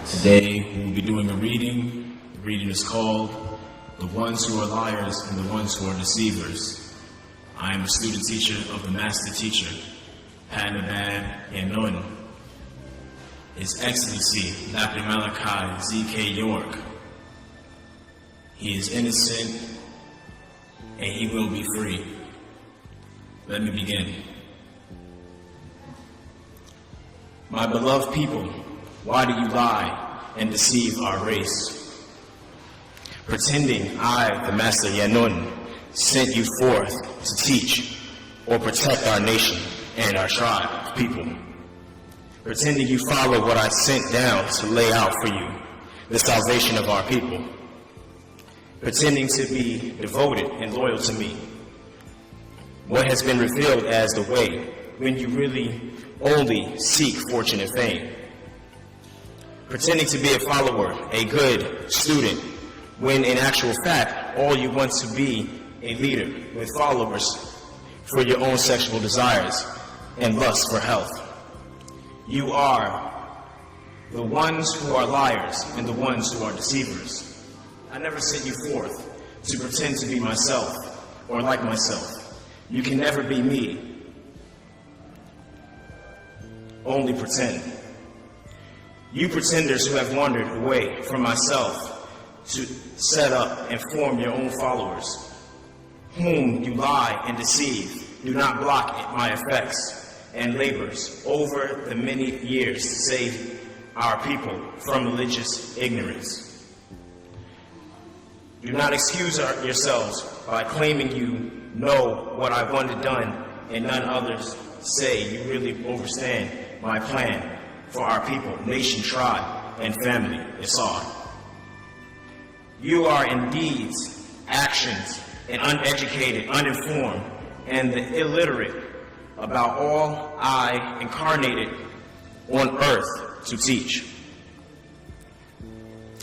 Today we will be doing a reading. The reading is called The Ones Who Are Liars and the Ones Who Are Deceivers. I am a student teacher of the master teacher, Panabad Yanun. His Excellency, Dr. Malachi Z.K. York. He is innocent and he will be free. Let me begin. My beloved people, why do you lie and deceive our race? Pretending I, the Master Yanun, sent you forth to teach or protect our nation and our tribe of people. Pretending you follow what I sent down to lay out for you, the salvation of our people. Pretending to be devoted and loyal to me, what has been revealed as the way, when you really only seek fortune and fame. Pretending to be a follower, a good student, when in actual fact, all you want to be a leader with followers for your own sexual desires and lust for health. You are the ones who are liars and the ones who are deceivers. I never sent you forth to pretend to be myself or like myself. You can never be me. Only pretend. You pretenders who have wandered away from myself to set up and form your own followers, whom you lie and deceive, do not block my effects and labors over the many years to save our people from religious ignorance. Do not excuse yourselves by claiming you know what I wanted done and none others say you really understand my plan for our people, nation, tribe, and family, Asaru. You are in deeds, actions, and uneducated, uninformed, and the illiterate about all I incarnated on earth to teach.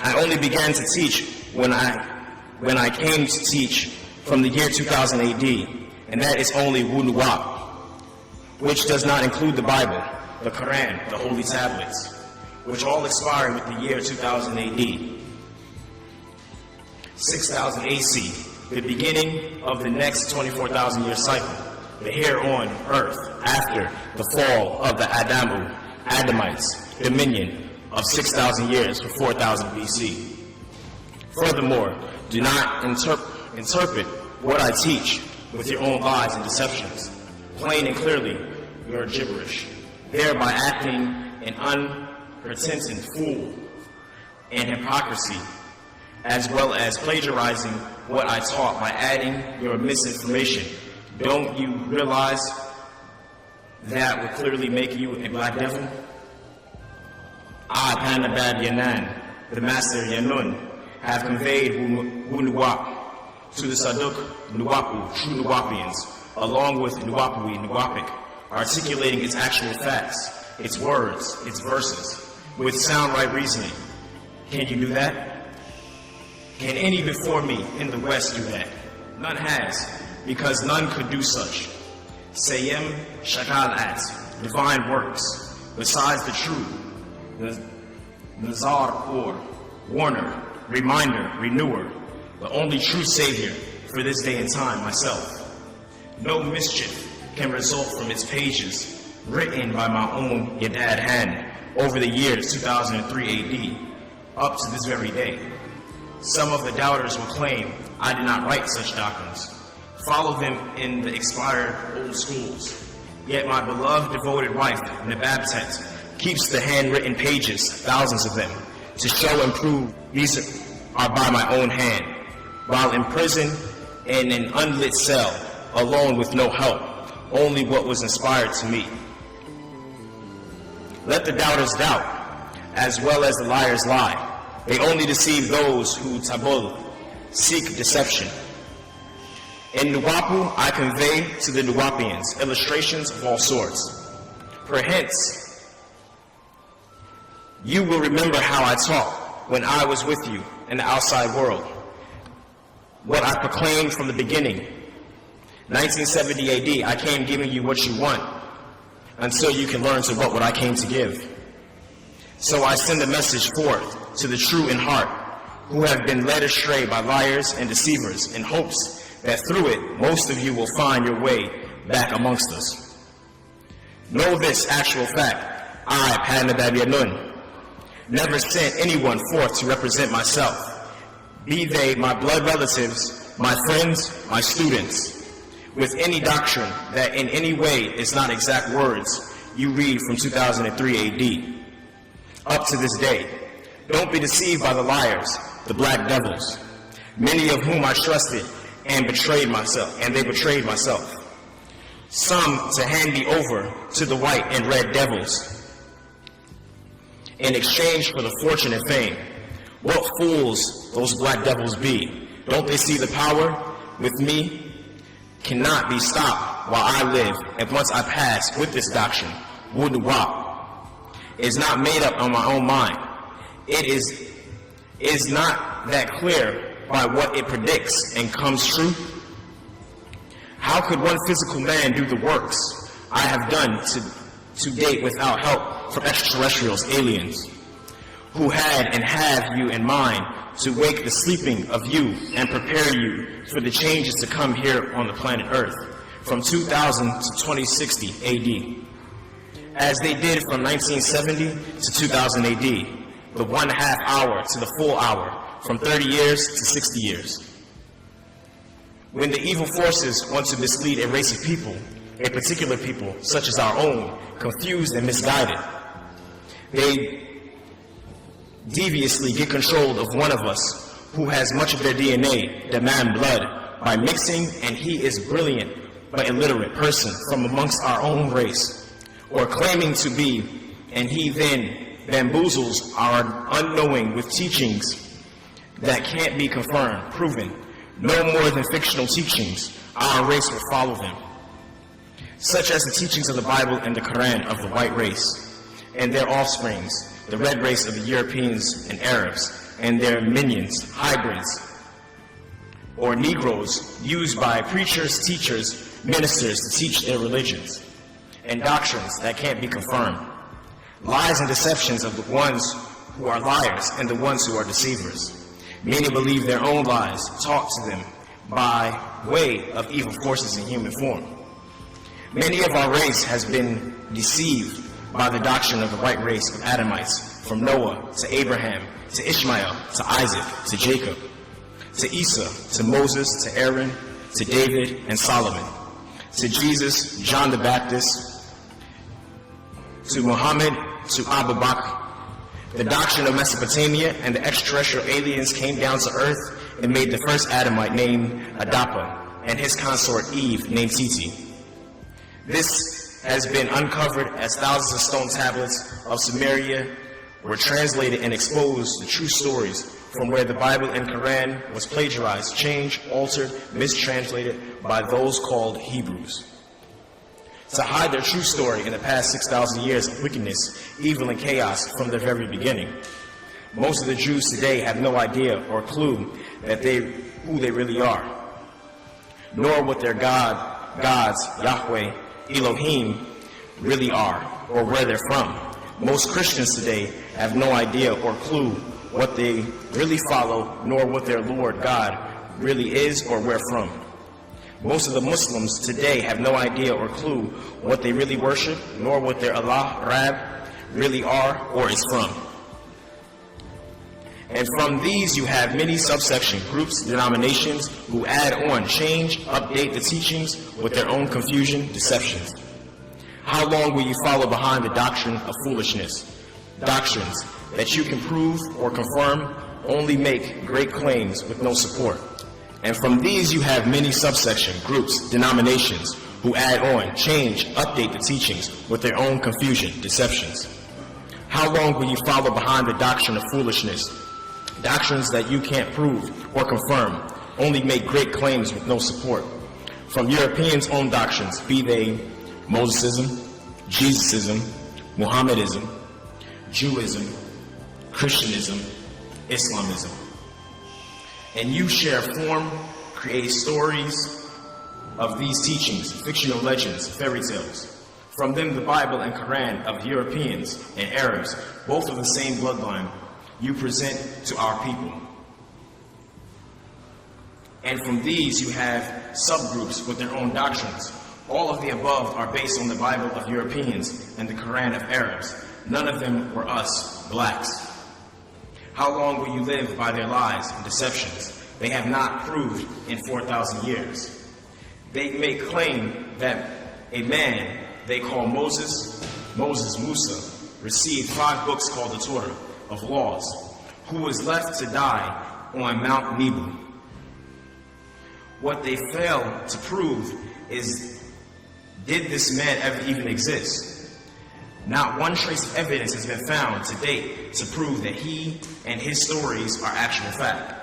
I only began to teach when I came to teach from the year 2000 AD, and that is only wu-nuwaupu, which does not include the Bible, the Quran, the holy tablets, which all expired with the year 2000 AD. 6000 AC, the beginning of the next 24,000 year cycle, the here on earth after the fall of the Adamites, dominion of 6,000 years for 4,000 BC. Furthermore, do not interpret what I teach with your own lies and deceptions. Plain and clearly, you're gibberish, thereby acting an unrepentant fool and hypocrisy, as well as plagiarizing what I taught by adding your misinformation. Don't you realize that would clearly make you a black devil? I, Panabad Yanan, the Master Yanun, have conveyed wu-nuwaupu to the Saduk Nuwaupu, true Nuwaupians, along with wu-nuwaupu, articulating its actual facts, its words, its verses, with sound right reasoning. Can you do that? Can any before me in the West do that? None has, because none could do such. Sayem Shakalat, divine works, besides the true, Nasat or warner, reminder, renewer, the only true savior for this day and time, myself. No mischief can result from its pages, written by my own Yadad hand over the years 2003 AD, up to this very day. Some of the doubters will claim I did not write such doctrines, follow them in the expired old schools. Yet my beloved devoted wife, Nababtet, keeps the handwritten pages, thousands of them, to show and prove these are by my own hand, while imprisoned in an unlit cell, alone with no help, only what was inspired to me. Let the doubters doubt, as well as the liars lie. They only deceive those who tabul, seek deception. In Nuwaupu, I convey to the Nuwaupians illustrations of all sorts. Perhence, you will remember how I taught when I was with you in the outside world. What I proclaimed from the beginning. 1970 AD, I came giving you what you want until you can learn to what I came to give. So I send a message forth to the true in heart, who have been led astray by liars and deceivers, in hopes that through it most of you will find your way back amongst us. Know this actual fact: I, Panadab Yanun, never sent anyone forth to represent myself, be they my blood relatives, my friends, my students, with any doctrine that in any way is not exact words you read from 2003 AD. Up to this day, don't be deceived by the liars, the black devils, many of whom I trusted and betrayed myself, and they betrayed myself. Some to hand me over to the white and red devils in exchange for the fortune and fame. What fools those black devils be! Don't they see the power with me cannot be stopped while I live, and once I pass with this doctrine, wu-nuwaupu, is not made up on my own mind. It is not that clear by what it predicts and comes true. How could one physical man do the works I have done to date without help from extraterrestrials, aliens, who had and have you in mind to wake the sleeping of you and prepare you for the changes to come here on the planet Earth from 2000 to 2060 AD, as they did from 1970 to 2000 AD, the 1/2 hour to the full hour, from 30 years to 60 years. When the evil forces want to mislead a race of people, a particular people, such as our own, confused and misguided, they deviously get control of one of us who has much of their DNA, demand blood, by mixing, and he is brilliant but illiterate person from amongst our own race, or claiming to be, and he then bamboozles our unknowing with teachings that can't be confirmed, proven, no more than fictional teachings. Our race will follow them, such as the teachings of the Bible and the Quran of the white race and their offsprings, the red race of the Europeans and Arabs, and their minions, hybrids, or Negroes used by preachers, teachers, ministers to teach their religions and doctrines that can't be confirmed. Lies and deceptions of the ones who are liars and the ones who are deceivers. Many believe their own lies taught to them by way of evil forces in human form. Many of our race has been deceived by the doctrine of the white race of Adamites, from Noah to Abraham, to Ishmael, to Isaac, to Jacob, to Isa, to Moses, to Aaron, to David and Solomon, to Jesus, John the Baptist, to Muhammad, to Abu Bakr. The doctrine of Mesopotamia and the extraterrestrial aliens came down to earth and made the first Adamite named Adapa and his consort Eve named Titi. This has been uncovered as thousands of stone tablets of Samaria were translated and exposed the true stories from where the Bible and Quran was plagiarized, changed, altered, mistranslated by those called Hebrews, to hide their true story in the past 6,000 years of wickedness, evil, and chaos from the very beginning. Most of the Jews today have no idea or clue that who they really are, nor what their gods, Yahweh, Elohim, really are, or where they're from. Most Christians today have no idea or clue what they really follow, nor what their Lord God really is or where from. Most of the Muslims today have no idea or clue what they really worship, nor what their Allah, Rab, really are or is from. And from these you have many subsection groups, denominations, who add on, change, update the teachings with their own confusion, deceptions. How long will you follow behind the doctrine of foolishness? Doctrines that you can prove or confirm only make great claims with no support. And from these you have many subsection groups, denominations, who add on, change, update the teachings with their own confusion, deceptions. How long will you follow behind the doctrine of foolishness? Doctrines that you can't prove or confirm only make great claims with no support. From Europeans' own doctrines, be they Mosesism, Jesusism, Mohammedism, Jewism, Christianism, Islamism. And you share form, create stories of these teachings, fictional legends, fairy tales, From them the Bible and Quran of Europeans and Arabs, both of the same bloodline, you present to our people. And from these you have subgroups with their own doctrines. All of the above are based on the Bible of Europeans and the Quran of Arabs. None of them were us, blacks. How long will you live by their lies and deceptions? They have not proved in 4,000 years. They may claim that a man they call Moses, Musa, received 5 books called the Torah of laws, who was left to die on Mount Nebo. What they fail to prove is, did this man ever even exist? Not one trace of evidence has been found to date to prove that he and his stories are actual fact.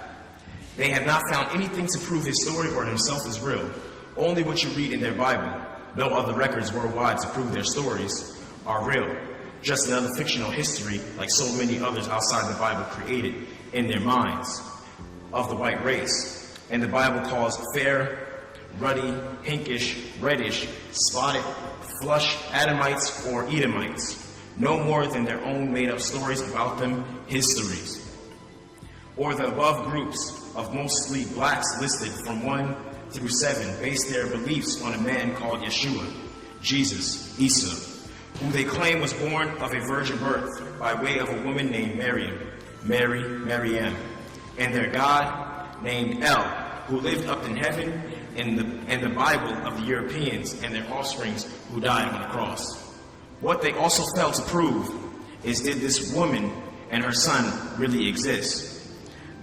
They have not found anything to prove his story or himself is real. Only what you read in their Bible. No other records worldwide to prove their stories are real. Just another fictional history like so many others outside the Bible created in their minds of the white race. And the Bible calls fair, ruddy, pinkish, reddish, spotted, flush Adamites or Edomites, no more than their own made-up stories about them, histories. Or the above groups of mostly blacks listed from 1 through 7 base their beliefs on a man called Yeshua, Jesus, Isa, who they claim was born of a virgin birth by way of a woman named Maryam, and their God named El, who lived up in heaven, and the Bible of the Europeans and their offsprings who died on the cross. What they also failed to prove is, did this woman and her son really exist?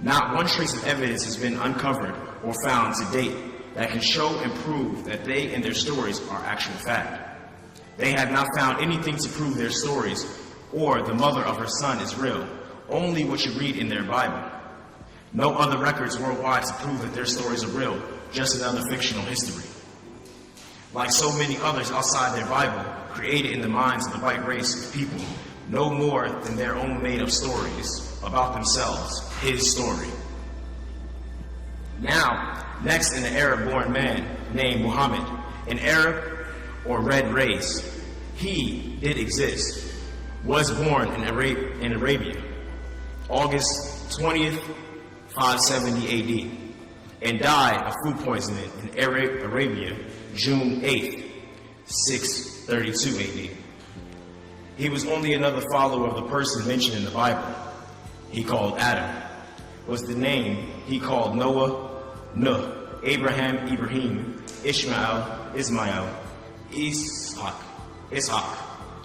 Not one trace of evidence has been uncovered or found to date that can show and prove that they and their stories are actual fact. They have not found anything to prove their stories or the mother of her son is real, only what you read in their Bible. No other records worldwide to prove that their stories are real, just another fictional history. Like so many others outside their Bible, created in the minds of the white race of people, no more than their own made-up stories about themselves, his story. Now, next an Arab-born man named Muhammad, an Arab or red race. He did exist, was born in Arabia, August 20th, 570 AD, and died of food poisoning in Arabia, June 8th, 632 AD. He was only another follower of the person mentioned in the Bible. He called Adam, was the name he called Noah, Nuh, Abraham, Ibrahim, Ishmael, Ismael, Ishaq,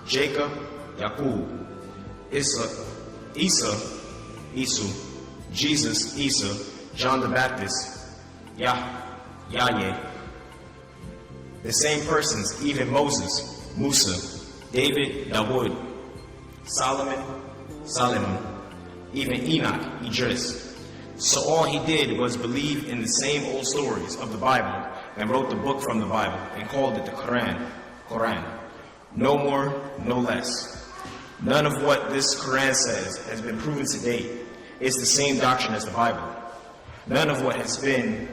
Jacob, Yaqub, Isa, Jesus, Isa, John the Baptist, Yahweh. The same persons, even Moses, Musa, David, Dawood, Solomon, even Enoch, Idris. So all he did was believe in the same old stories of the Bible and wrote the book from the Bible and called it the Quran. No more, no less. None of what this Quran says has been proven to date. It's the same doctrine as the Bible. None of what has been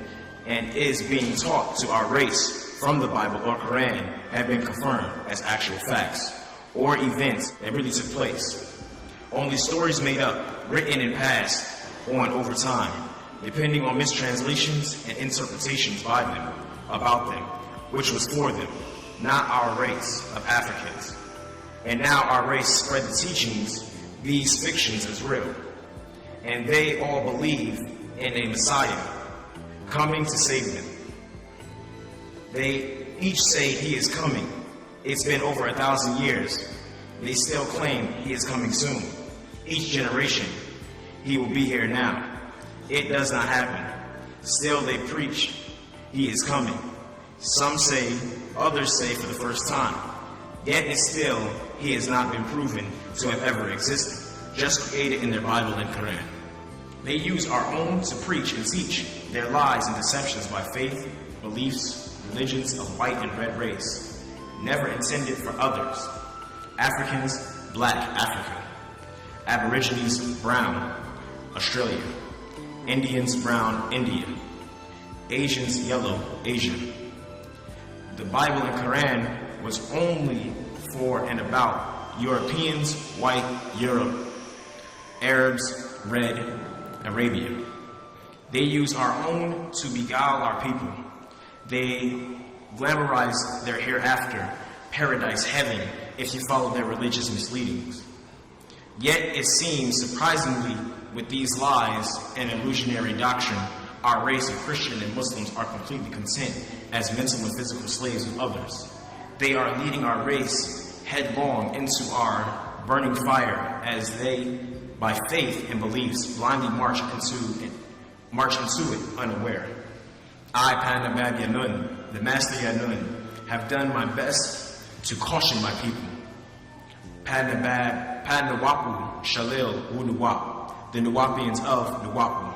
and is being taught to our race from the Bible or Quran have been confirmed as actual facts or events that really took place. Only stories made up, written and passed on over time, depending on mistranslations and interpretations by them, about them, which was for them, not our race of Africans. And now our race spread the teachings, these fictions as real. And they all believe in a Messiah coming to save them. They each say he is coming. It's been over 1,000 years. They still claim he is coming soon. Each generation, he will be here now. It does not happen. Still they preach he is coming. Some say, others say for the first time. Yet and still he has not been proven to have ever existed, just created in their Bible and Quran. They use our own to preach and teach their lies and deceptions by faith, beliefs, religions of white and red race, never intended for others. Africans, black Africa. Aborigines, brown, Australia. Indians, brown, India. Asians, yellow, Asia. The Bible and Quran was only for and about Europeans, white, Europe, Arabs, red, Arabia. They use our own to beguile our people. They glamorize their hereafter, paradise, heaven, if you follow their religious misleadings. Yet it seems, surprisingly, with these lies and illusionary doctrine, our race of Christian and Muslims are completely content as mental and physical slaves of others. They are leading our race headlong into our burning fire as they, by faith and beliefs, blindly march into it unaware. I, Panabab Yanun, the Master Yanun, have done my best to caution my people. Panabab, wu-nuwaupu, Shalil, wu-nuwaupu, the Nuwaupians of wu-nuwaupu.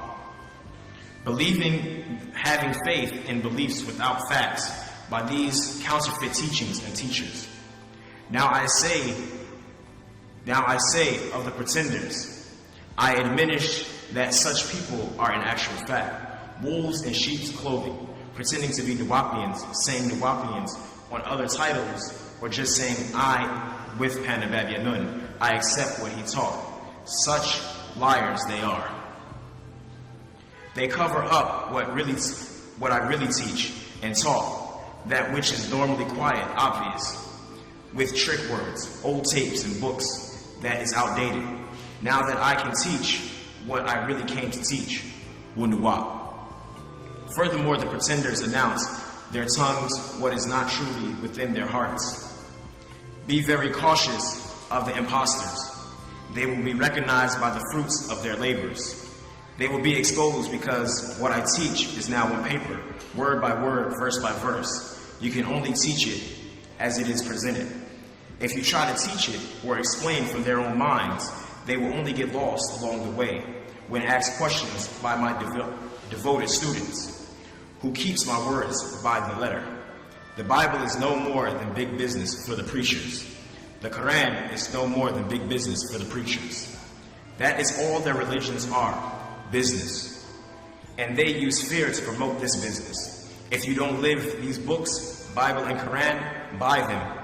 Believing, having faith in beliefs without facts by these counterfeit teachings and teachers. Now I say of the pretenders, I admonish that such people are in actual fact wolves in sheep's clothing, pretending to be Nuwaupians, saying Nuwaupians on other titles, or just saying I, with Panabab Yanun, I accept what he taught. Such liars they are. They cover up what I really teach and taught, that which is normally quiet, obvious, with trick words, old tapes and books that is outdated. Now that I can teach what I really came to teach, wu-nuwaupu. Furthermore, the pretenders announce their tongues what is not truly within their hearts. Be very cautious of the impostors. They will be recognized by the fruits of their labors. They will be exposed because what I teach is now on paper, word by word, verse by verse. You can only teach it as it is presented. If you try to teach it or explain from their own minds, they will only get lost along the way when asked questions by my devoted students, who keeps my words by the letter. The Bible is no more than big business for the preachers. The Quran is no more than big business for the preachers. That is all their religions are. Business. And they use fear to promote this business. If you don't live these books, Bible and Quran, buy them.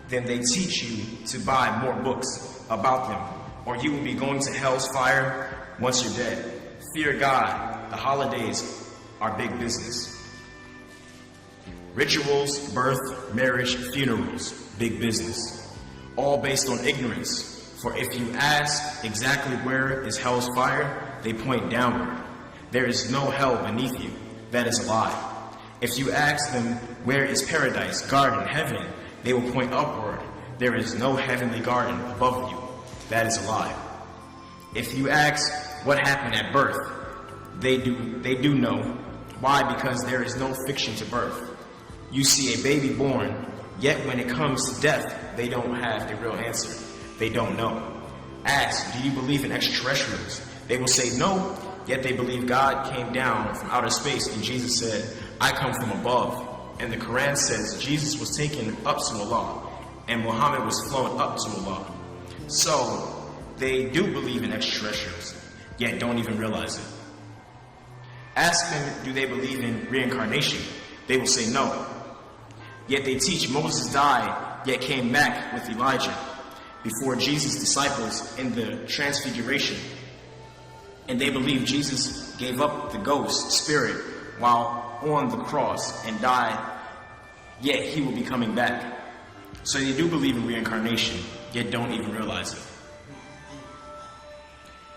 Then they teach you to buy more books about them, or you will be going to hell's fire once you're dead. Fear God. The holidays are big business. Rituals, birth, marriage, funerals, big business. All based on ignorance. For if you ask exactly where is hell's fire, they point downward. There is no hell beneath you. That is a lie. If you ask them where is paradise, garden, heaven, they will point upward. There is no heavenly garden above you. That is a lie. If you ask what happened at birth, they do know. Why? Because there is no fiction to birth. You see a baby born, yet when it comes to death, they don't have the real answer. They don't know. Ask, do you believe in extraterrestrials? They will say no, yet they believe God came down from outer space and Jesus said, I come from above. And the Quran says Jesus was taken up to Allah and Muhammad was flown up to Allah. So they do believe in extraterrestrials, yet don't even realize it. Ask them, do they believe in reincarnation? They will say no. Yet they teach Moses died, yet came back with Elijah before Jesus' disciples in the transfiguration. And they believe Jesus gave up the ghost spirit while on the cross and died, yet he will be coming back. So they do believe in reincarnation, yet don't even realize it.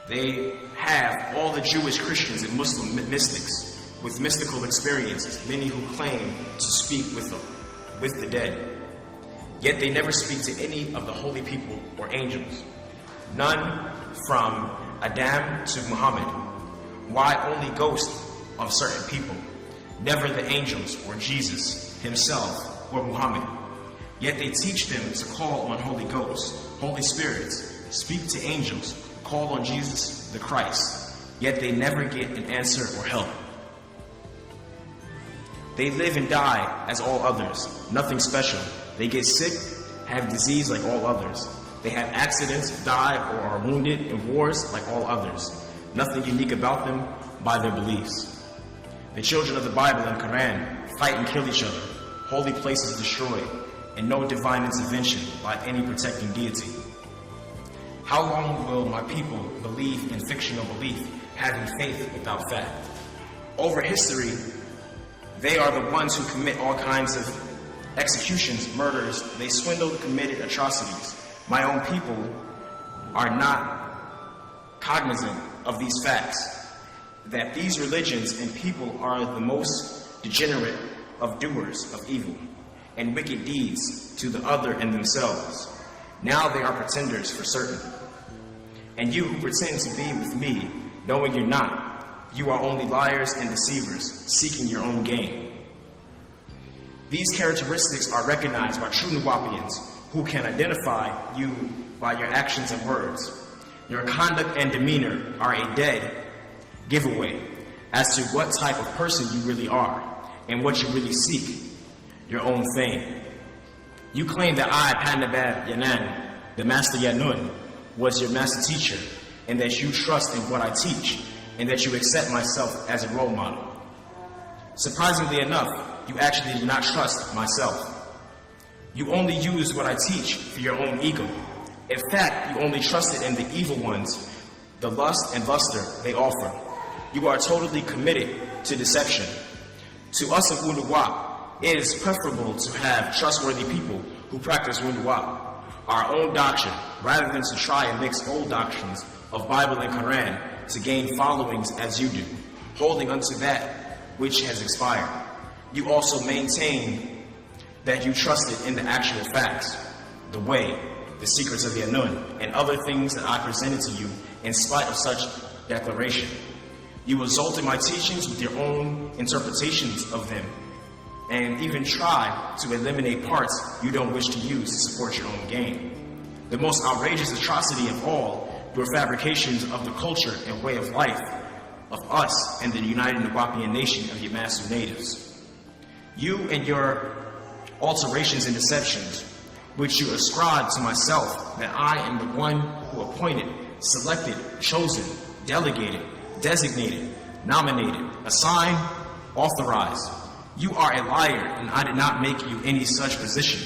They have all the Jewish Christians and Muslim mystics with mystical experiences, many who claim to speak with the dead. Yet they never speak to any of the holy people or angels. None from Adam to Muhammad. Why only ghosts of certain people? Never the angels or Jesus himself or Muhammad. Yet they teach them to call on Holy Ghosts, Holy Spirits, speak to angels, call on Jesus the Christ. Yet they never get an answer or help. They live and die as all others, nothing special. They get sick, have disease like all others. They have accidents, die, or are wounded in wars like all others. Nothing unique about them by their beliefs. The children of the Bible and Quran fight and kill each other. Holy places destroyed. and no divine intervention by any protecting deity. How long will my people believe in fictional belief, having faith without fact? Over history, they are the ones who commit all kinds of executions, murders, they swindled, committed atrocities. My own people are not cognizant of these facts, that these religions and people are the most degenerate of doers of evil and wicked deeds to the other and themselves. Now they are pretenders for certain. And you who pretend to be with me, knowing you're not, you are only liars and deceivers, seeking your own gain. These characteristics are recognized by true wu-nuwaupians who can identify you by your actions and words. Your conduct and demeanor are a dead giveaway as to what type of person you really are and what you really seek, your own fame. You claim that I, Panabab Yanan, the Master Yanun, was your master teacher, and that you trust in what I teach, and that you accept myself as a role model. Surprisingly enough, you actually do not trust myself. You only use what I teach for your own ego. In fact, you only trusted in the evil ones, the lust and luster they offer. You are totally committed to deception. To us of wu-nuwaupu, it is preferable to have trustworthy people who practice wu-nuwaupu, our own doctrine, rather than to try and mix old doctrines of Bible and Quran to gain followings as you do, holding unto that which has expired. You also maintain that you trusted in the actual facts, the way, the secrets of Yanun, and other things that I presented to you in spite of such declaration. You exalted my teachings with your own interpretations of them, and even try to eliminate parts you don't wish to use to support your own gain. The most outrageous atrocity of all, your fabrications of the culture and way of life of us and the United Nuwaupian Nation of Yamassu natives. You and your alterations and deceptions, which you ascribe to myself, that I am the one who appointed, selected, chosen, delegated, designated, nominated, assigned, authorized. You are a liar, and I did not make you any such position.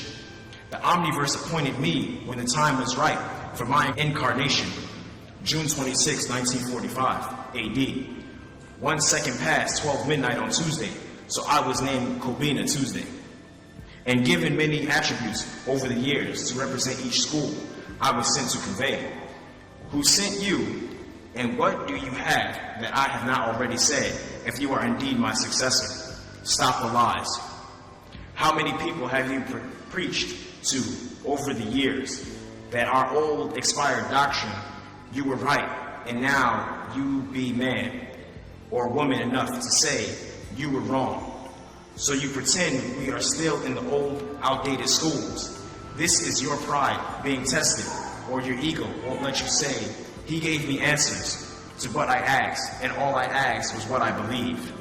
The Omniverse appointed me when the time was right for my incarnation, June 26, 1945 AD. 1 second past 12 midnight on Tuesday, so I was named Kobina Tuesday, and given many attributes over the years to represent each school I was sent to convey. Who sent you, and what do you have that I have not already said, if you are indeed my successor? Stop the lies. How many people have you preached to over the years that our old expired doctrine, you were right, and now you be man or woman enough to say you were wrong. So you pretend we are still in the old, outdated schools. This is your pride being tested, or your ego won't let you say, he gave me answers to what I asked, and all I asked was what I believed.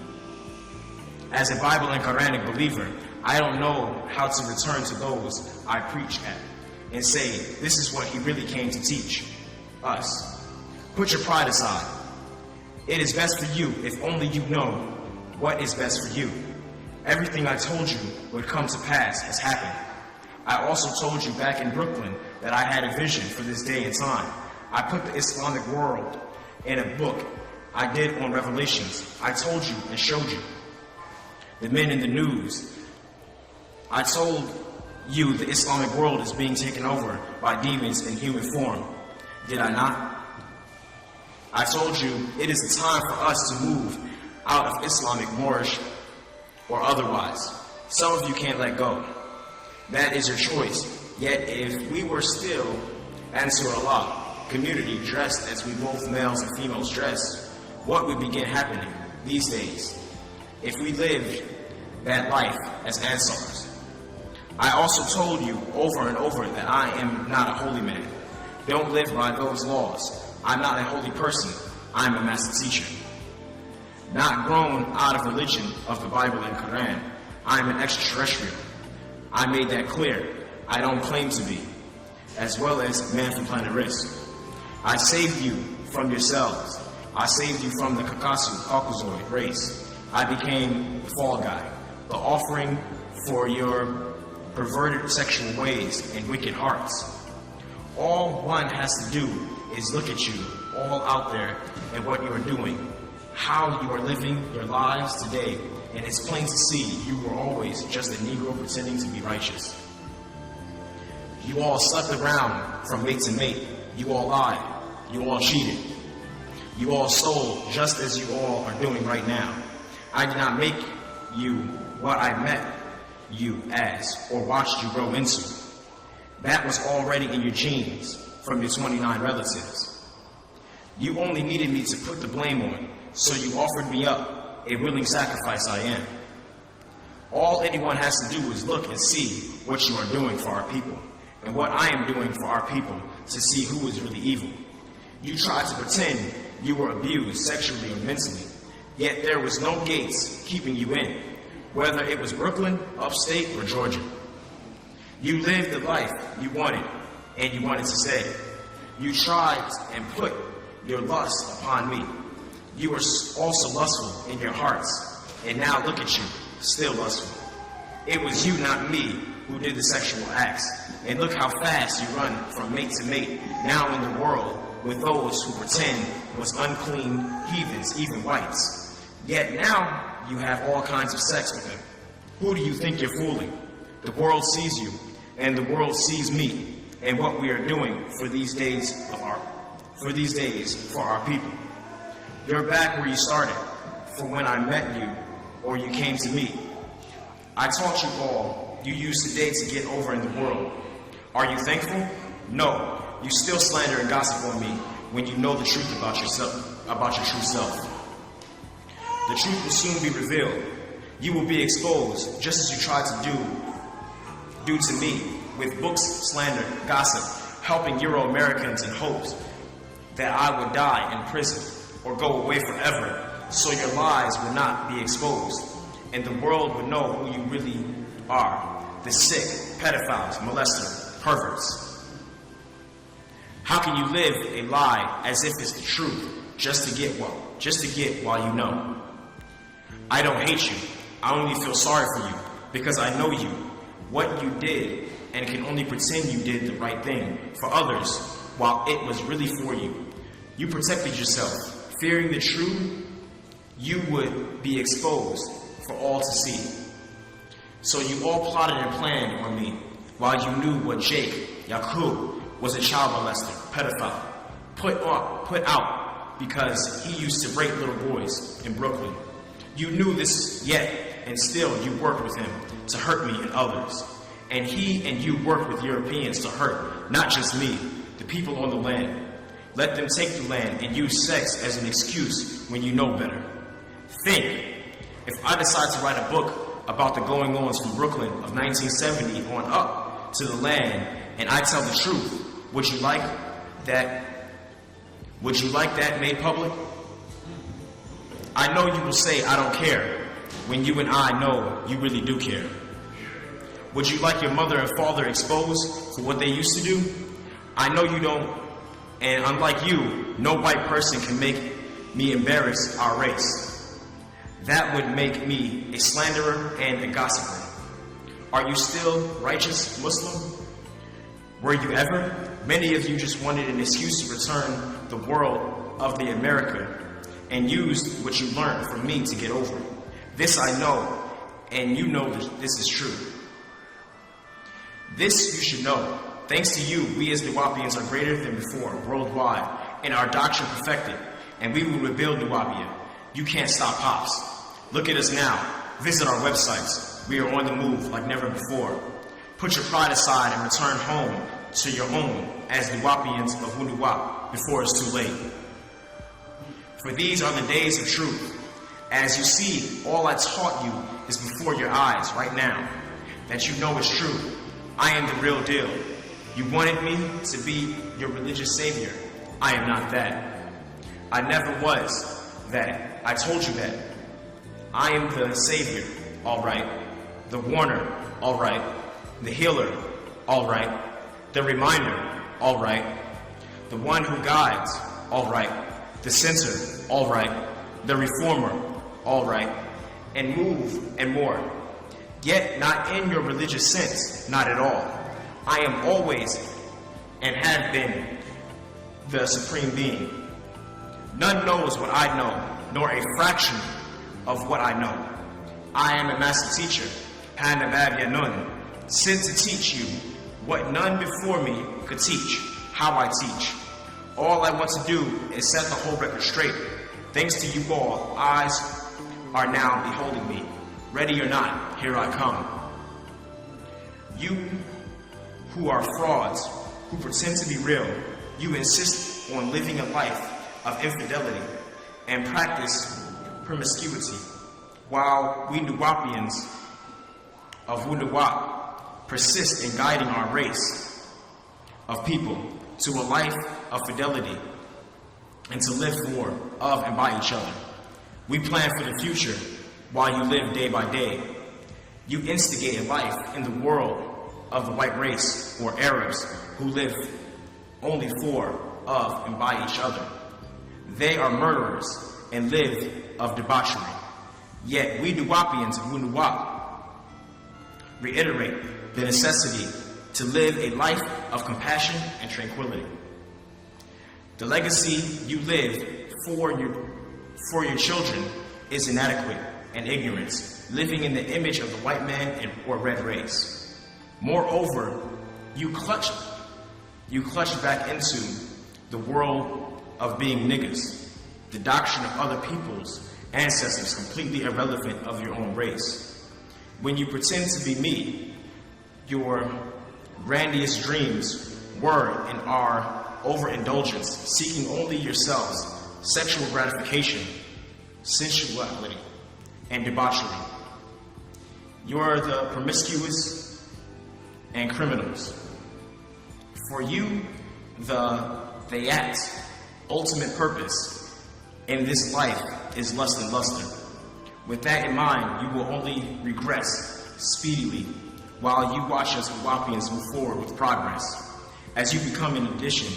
As a Bible and Quranic believer, I don't know how to return to those I preach at and say, this is what he really came to teach us. Put your pride aside. It is best for you if only you know what is best for you. Everything I told you would come to pass has happened. I also told you back in Brooklyn that I had a vision for this day and time. I put the Islamic world in a book I did on Revelations. I told you and showed you. The men in the news. I told you the Islamic world is being taken over by demons in human form. Did I not? I told you it is the time for us to move out of Islamic Moorish or otherwise. Some of you can't let go. That is your choice. Yet if we were still Ansar Allah, community dressed as we both males and females dress, what would begin happening these days if we lived that life as Ansars? I also told you over and over that I am not a holy man. Don't live by those laws. I'm not a holy person. I'm a master teacher. Not grown out of religion of the Bible and Quran. I'm an extraterrestrial. I made that clear. I don't claim to be, as well as man from planet Risk. I saved you from yourselves. I saved you from the Caucasoid race. I became the fall guy, the offering for your perverted sexual ways, and wicked hearts. All one has to do is look at you, all out there, and what you are doing, how you are living your lives today, and it's plain to see you were always just a Negro pretending to be righteous. You all slept around from mate to mate. You all lied. You all cheated. You all stole just as you all are doing right now. I did not make you what I met you as or watched you grow into. That was already in your genes from your 29 relatives. You only needed me to put the blame on, so you offered me up, a willing sacrifice I am. All anyone has to do is look and see what you are doing for our people, and what I am doing for our people to see who is really evil. You tried to pretend you were abused sexually or mentally, yet there was no gates keeping you in, whether it was Brooklyn, upstate, or Georgia. You lived the life you wanted, and you wanted to stay. You tried and put your lust upon me. You were also lustful in your hearts, and now look at you, still lustful. It was you, not me, who did the sexual acts, and look how fast you run from mate to mate, now in the world with those who pretend was unclean heathens, even whites. Yet now you have all kinds of sex with them. Who do you think you're fooling? The world sees you, and the world sees me, and what we are doing for these days for our people. You're back where you started, for when I met you, or you came to me. I taught you all you used today to get over in the world. Are you thankful? No. You still slander and gossip on me when you know the truth about yourself, about your true self. The truth will soon be revealed. You will be exposed, just as you tried to do to me, with books, slander, gossip, helping Euro-Americans in hopes that I would die in prison or go away forever, so your lies would not be exposed, and the world would know who you really are, the sick, pedophiles, molesters, perverts. How can you live a lie as if it's the truth, just to get while you know? I don't hate you. I only feel sorry for you, because I know you, what you did, and can only pretend you did the right thing for others, while it was really for you. You protected yourself, fearing the truth you would be exposed for all to see. So you all plotted and planned on me, while you knew what Jake, Yakub, was a child molester, pedophile, put out because he used to rape little boys in Brooklyn. You knew this yet, and still you worked with him to hurt me and others. And he and you worked with Europeans to hurt, not just me, the people on the land. Let them take the land and use sex as an excuse when you know better. Think, if I decide to write a book about the going-ons from Brooklyn of 1970 on up to the land, and I tell the truth, would you like that made public? I know you will say I don't care, when you and I know you really do care. Would you like your mother and father exposed for what they used to do? I know you don't, and unlike you, no white person can make me embarrass our race. That would make me a slanderer and a gossiper. Are you still righteous Muslim? Were you ever? Many of you just wanted an excuse to return the world of the America and used what you learned from me to get over it. This I know, and you know this is true. This you should know. Thanks to you, we as wu-nuwaupians are greater than before, worldwide, and our doctrine perfected, and we will rebuild Nuwaubiya. You can't stop Pops. Look at us now. Visit our websites. We are on the move like never before. Put your pride aside and return home to your own as Nuwaupians of wu-nuwaupu before it's too late. For these are the days of truth. As you see, all I taught you is before your eyes right now, that you know is true. I am the real deal. You wanted me to be your religious savior. I am not that. I never was that. I told you that. I am the savior, all right. The warner, all right. The healer, all right. The reminder, all right. The one who guides, all right. The censor, all right. The reformer, all right. And move and more. Yet not in your religious sense, not at all. I am always and have been the Supreme Being. None knows what I know, nor a fraction of what I know. I am a master teacher, Panabab Yanun, sent to teach you what none before me could teach, how I teach. All I want to do is set the whole record straight. Thanks to you all, eyes are now beholding me. Ready or not, here I come. You who are frauds, who pretend to be real, you insist on living a life of infidelity and practice promiscuity, while we wu-nuwaupians of wu-nuwaupu persist in guiding our race of people to a life of fidelity and to live for, of, and by each other. We plan for the future while you live day by day. You instigate a life in the world of the white race or Arabs who live only for, of, and by each other. They are murderers and live of debauchery. Yet we wu-nuwaupians of wu-nuwaupu reiterate the necessity to live a life of compassion and tranquility. The legacy you live for your children is inadequate and ignorance, living in the image of the white man or red race. Moreover, you clutch back into the world of being niggas, the doctrine of other people's ancestors completely irrelevant of your own race. When you pretend to be me, your grandiose dreams were and are overindulgence, seeking only yourselves, sexual gratification, sensuality, and debauchery. You are the promiscuous and criminals. For you, the act, ultimate purpose in this life is lust and luster. With that in mind, you will only regress speedily while you watch us wu-nuwaupians move forward with progress, as you become an addition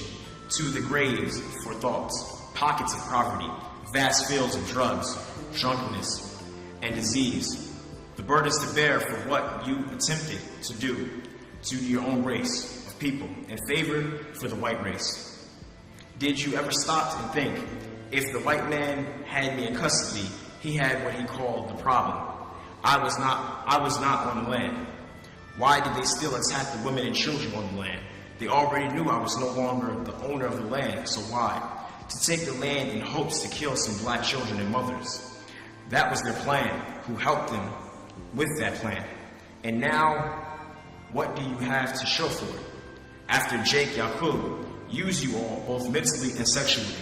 to the graves for thoughts, pockets of poverty, vast fields of drugs, drunkenness, and disease, the burdens to bear for what you attempted to do to your own race of people in favor for the white race. Did you ever stop and think, if the white man had me in custody, he had what he called the problem? I was not on the land. Why did they still attack the women and children on the land? They already knew I was no longer the owner of the land, so why? To take the land in hopes to kill some black children and mothers. That was their plan, who helped them with that plan. And now, what do you have to show for it? After Jake Yaqub used you all, both mentally and sexually,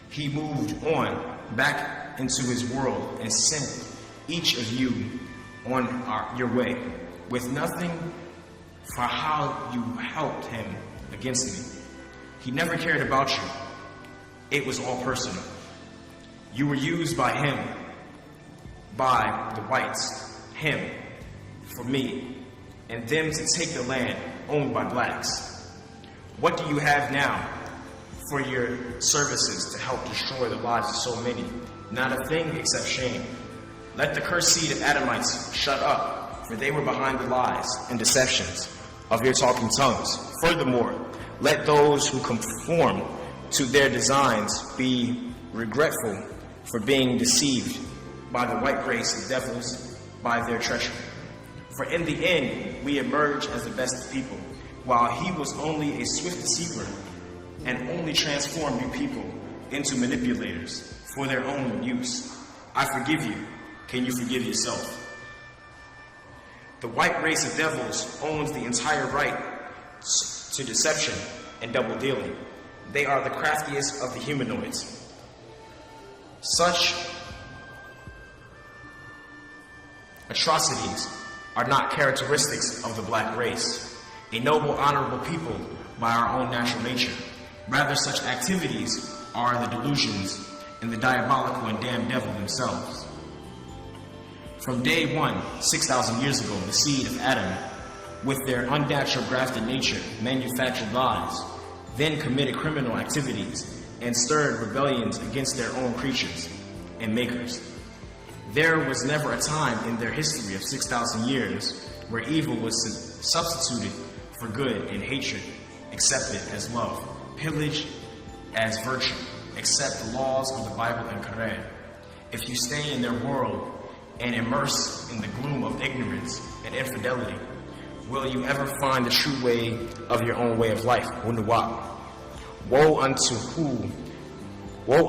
he moved on back into his world and sent each of you on your way with nothing for how you helped him against me. He never cared about you. It was all personal. You were used by him, by the whites, him, for me, and them to take the land owned by blacks. What do you have now for your services to help destroy the lives of so many? Not a thing except shame. Let the cursed seed of Adamites shut up, for they were behind the lies and deceptions of your talking tongues. Furthermore, let those who conform to their designs be regretful for being deceived by the white race of devils by their treachery. For in the end, we emerge as the best of people, while he was only a swift deceiver and only transformed you people into manipulators for their own use. I forgive you. Can you forgive yourself? The white race of devils owns the entire right to deception and double dealing. They are the craftiest of the humanoids. Such atrocities are not characteristics of the black race, a noble, honorable people by our own natural nature. Rather, such activities are the delusions and the diabolical and damned devil themselves. From day one, 6,000 years ago, the seed of Adam, with their unnatural grafted nature, manufactured lies, then committed criminal activities and stirred rebellions against their own creatures and makers. There was never a time in their history of 6,000 years where evil was substituted for good and hatred accepted as love, pillage as virtue, except the laws of the Bible and Quran. If you stay in their world and immerse in the gloom of ignorance and infidelity, will you ever find the true way of your own way of life? Wu-nuwaupu. Woe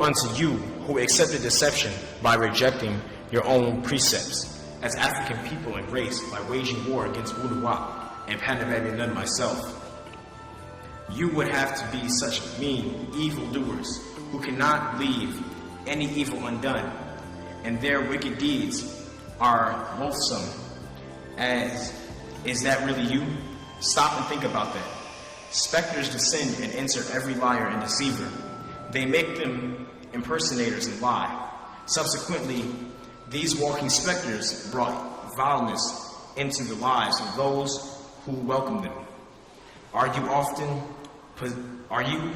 unto you who accepted deception by rejecting your own precepts. As African people and race, by waging war against wu-nuwaupu and Panababylon myself, you would have to be such mean evildoers who cannot leave any evil undone, and their wicked deeds are loathsome. Is that really you? Stop and think about that. Specters descend and enter every liar and deceiver. They make them impersonators and lie. Subsequently, these walking specters brought vileness into the lives of those who welcome them. Are you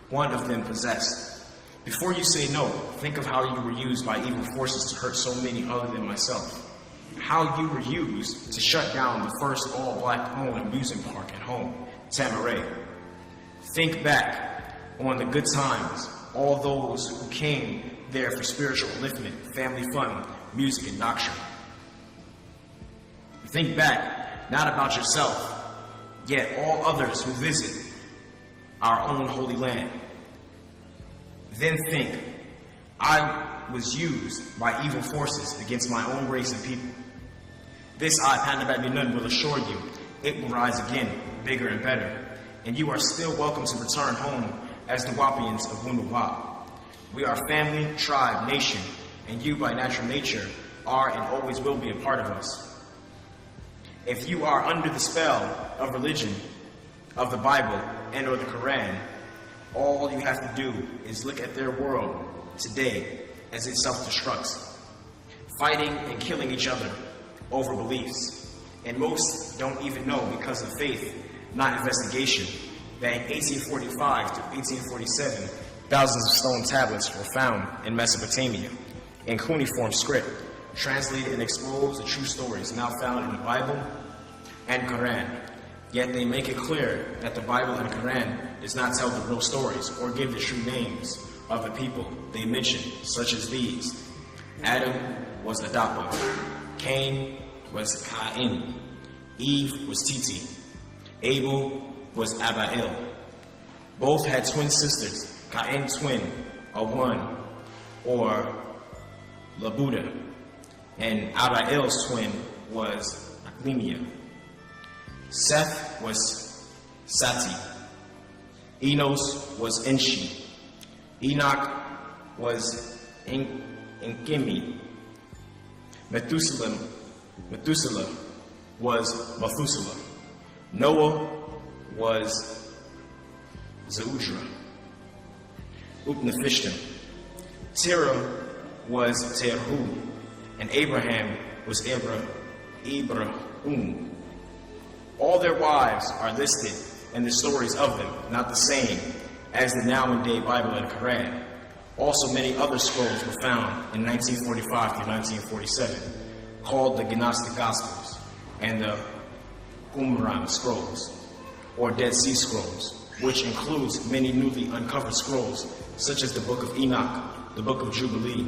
one of them possessed? Before you say no, think of how you were used by evil forces to hurt so many other than myself. How you were used to shut down the first all-black owned amusement park at home, Tamaray. Think back on the good times, all those who came there for spiritual upliftment, family fun, music, and doctrine. Think back, not about yourself, yet all others who visit our own holy land. Then think, I was used by evil forces against my own race and people. This I, Panababylon, will assure you, it will rise again, bigger and better, and you are still welcome to return home as the Wapians of wu-nuwaupu. We are family, tribe, nation, and you by natural nature are and always will be a part of us. If you are under the spell of religion, of the Bible, and or the Quran, all you have to do is look at their world today as it self-destructs, fighting and killing each other over beliefs. And most don't even know because of faith, not investigation, that in 1845 to 1847, thousands of stone tablets were found in Mesopotamia in cuneiform script, translated and exposed the true stories now found in the Bible and Quran. Yet they make it clear that the Bible and Quran does not tell the real stories or give the true names of the people they mention, such as these. Adam was Adapa, Cain was Kaa'im, Eve was Titi, Abel was Abael. Both had twin sisters, Kaa'im twin, Awan, or Labuda, and Abael's twin was Aklimia. Seth was Sati, Enos was Enshi, Enoch was Enkimi, Methuselah was Methuselah, Noah was Zeudra, Upnefishtim, Terah was Terhu, and Abraham was Ibrahim. All their wives are listed in the stories of them, not the same as the now-and-day Bible and Quran. Also, many other scrolls were found in 1945 through 1947, called the Gnostic Gospels and the Qumran scrolls, or Dead Sea Scrolls, which includes many newly uncovered scrolls, such as the Book of Enoch, the Book of Jubilee,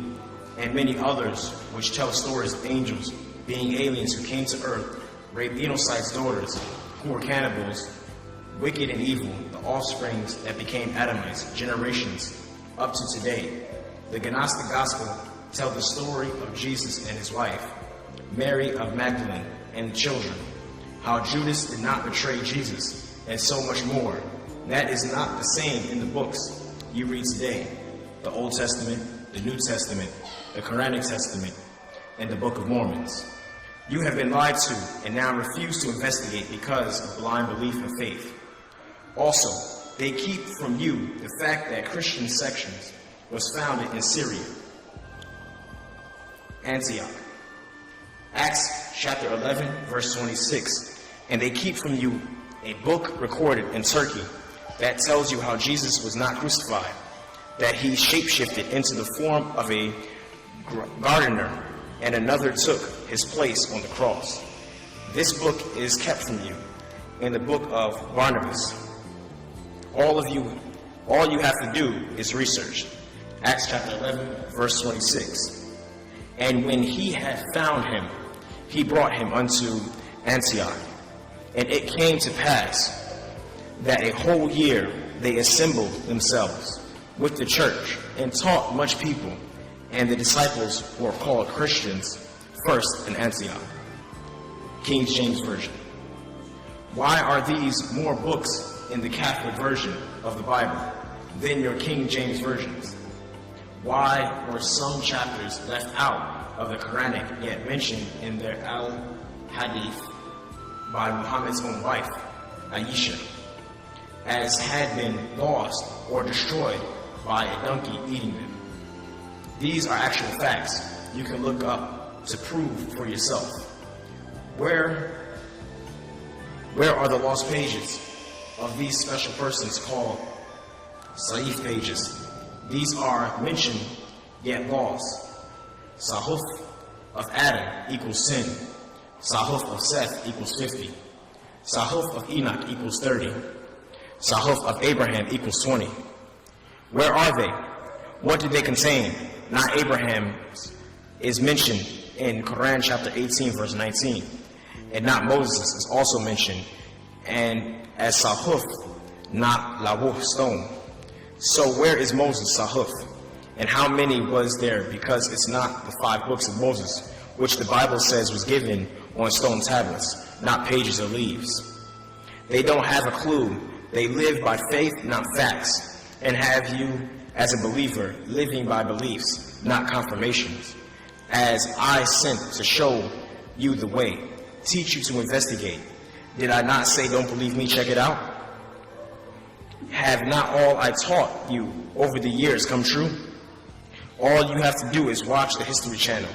and many others which tell stories of angels being aliens who came to earth, raped Enocyte's daughters, who were cannibals, wicked and evil, the offsprings that became Adamites, generations up to today. The Gnostic Gospel tell the story of Jesus and his wife, Mary of Magdalene, and the children, how Judas did not betray Jesus, and so much more. That is not the same in the books you read today, the Old Testament, the New Testament, the Quranic Testament, and the Book of Mormons. You have been lied to and now refuse to investigate because of blind belief and faith. Also, they keep from you the fact that Christian sections was founded in Syria, Antioch. Acts chapter 11, verse 26. And they keep from you a book recorded in Turkey that tells you how Jesus was not crucified, that he shapeshifted into the form of a gardener and another took his place on the cross. This book is kept from you in the book of Barnabas. All you have to do is research. Acts chapter 11, verse 26. And when he had found him, he brought him unto Antioch. And it came to pass that a whole year they assembled themselves with the church and taught much people, and the disciples were called Christians first in Antioch. King James Version. Why are these more books in the Catholic version of the Bible than your King James versions? Why were some chapters left out of the Quranic yet mentioned in their Al-Hadith by Muhammad's own wife, Aisha, as had been lost or destroyed by a donkey eating them? These are actual facts you can look up to prove for yourself. Where are the lost pages of these special persons called Sahif pages? These are mentioned yet lost. Sahuf of Adam equals sin. Sahuf of Seth equals 50. Sahuf of Enoch equals 30. Sahuf of Abraham equals 20. Where are they? What do they contain? Not Abraham's is mentioned in Quran chapter 18 verse 19. And not Moses is also mentioned, and as Sahuf, not Lawuh stone. So where is Moses' Sahuf? And how many was there? Because it's not the 5 books of Moses, which the Bible says was given on stone tablets, not pages or leaves. They don't have a clue. They live by faith, not facts, and have you, as a believer, living by beliefs, not confirmations. As I sent to show you the way, teach you to investigate. Did I not say don't believe me? Check it out. Have not all I taught you over the years come true? All you have to do is watch the History Channel.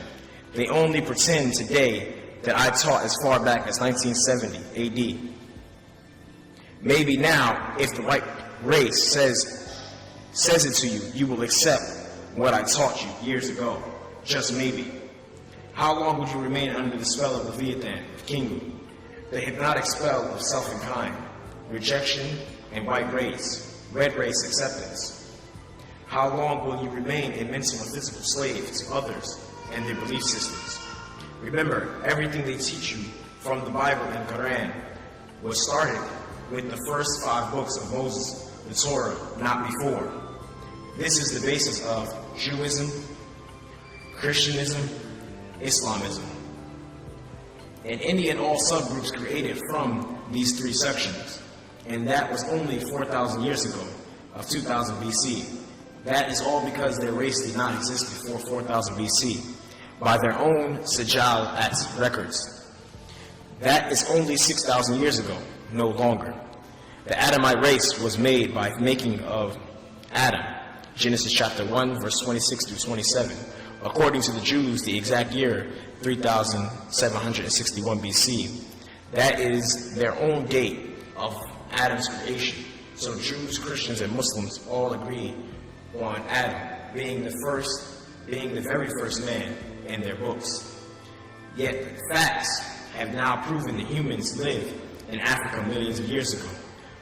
They only pretend today that I taught as far back as 1970 AD. Maybe now, if the white race says it to you, you will accept what I taught you years ago. Just maybe. How long would you remain under the spell of Leviathan, of Kingu, the hypnotic spell of self and kind, rejection and white race, red race acceptance? How long will you remain a mental and physical slave to others and their belief systems? Remember, everything they teach you from the Bible and Quran was started with the first 5 books of Moses, the Torah, not before. This is the basis of Judaism, Christianism, Islamism, and any and all subgroups created from these 3 sections. And that was only 4,000 years ago, of 2000 BC. That is all because their race did not exist before 4000 BC, by their own Sijal at records. That is only 6,000 years ago, no longer. The Adamite race was made by making of Adam, Genesis chapter 1, verse 26 through 27. According to the Jews, the exact year, 3761 BC. That is their own date of Adam's creation. So Jews, Christians, and Muslims all agree on Adam being the very first man in their books. Yet facts have now proven that humans lived in Africa millions of years ago.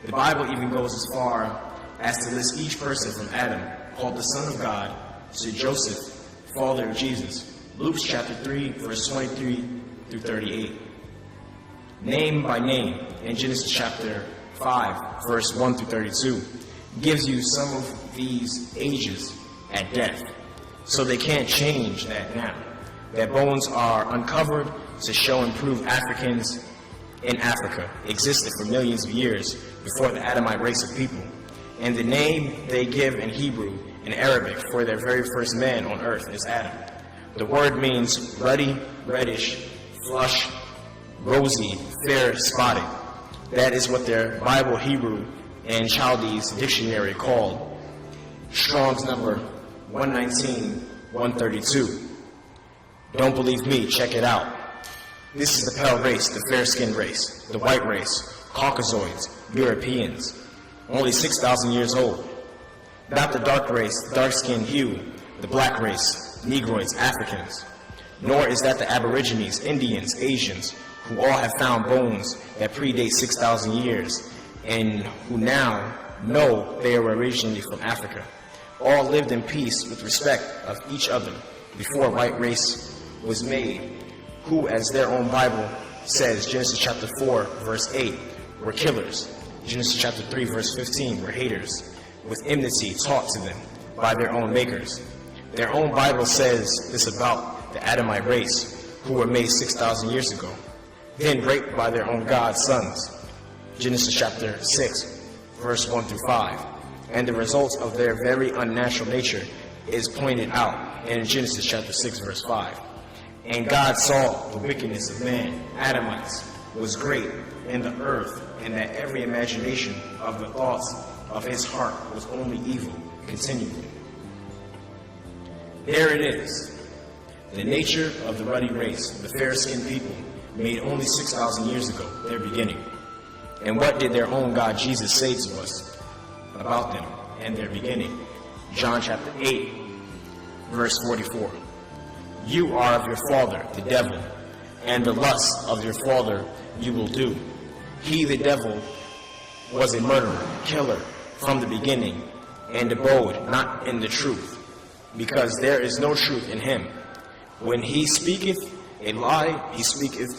The Bible even goes as far as to list each person from Adam, called the Son of God, to Joseph, father of Jesus. Luke chapter 3, verse 23 through 38. Name by name in Genesis chapter 5, verse 1 through 32, gives you some of these ages at death. So they can't change that now. Their bones are uncovered to show and prove Africans in Africa existed for millions of years before the Adamite race of people. And the name they give in Hebrew and Arabic for their very first man on earth is Adam. The word means ruddy, reddish, flush, rosy, fair, spotted. That is what their Bible, Hebrew, and Chaldees dictionary called Strong's number 119-132. Don't believe me, check it out. This is the pale race, the fair-skinned race, the white race, Caucasoids, Europeans, only 6,000 years old. Not the dark race, the dark-skinned hue, the black race, Negroids, Africans. nor is that the Aborigines, Indians, Asians, who all have found bones that predate 6,000 years, and who now know they were originally from Africa. All lived in peace with respect of each other before white race was made, who, as their own Bible says, Genesis chapter 4, verse 8, were killers. Genesis chapter 3, verse 15, were haters, with enmity taught to them by their own makers. Their own Bible says this about the Adamite race, who were made 6,000 years ago, then raped by their own God's sons. Genesis chapter 6, verse 1 through 5. And the results of their very unnatural nature is pointed out in Genesis chapter 6, verse 5. And God saw the wickedness of man, Adamites, was great in the earth, and that every imagination of the thoughts of his heart was only evil continually. There it is, the nature of the ruddy race, the fair-skinned people, made only 6,000 years ago, their beginning. And what did their own God Jesus say to us about them and their beginning? John chapter 8, verse 44. You are of your father, the devil, and the lusts of your father you will do. He, the devil, was a murderer, killer from the beginning, and abode not in the truth, because there is no truth in him. When he speaketh a lie, he speaketh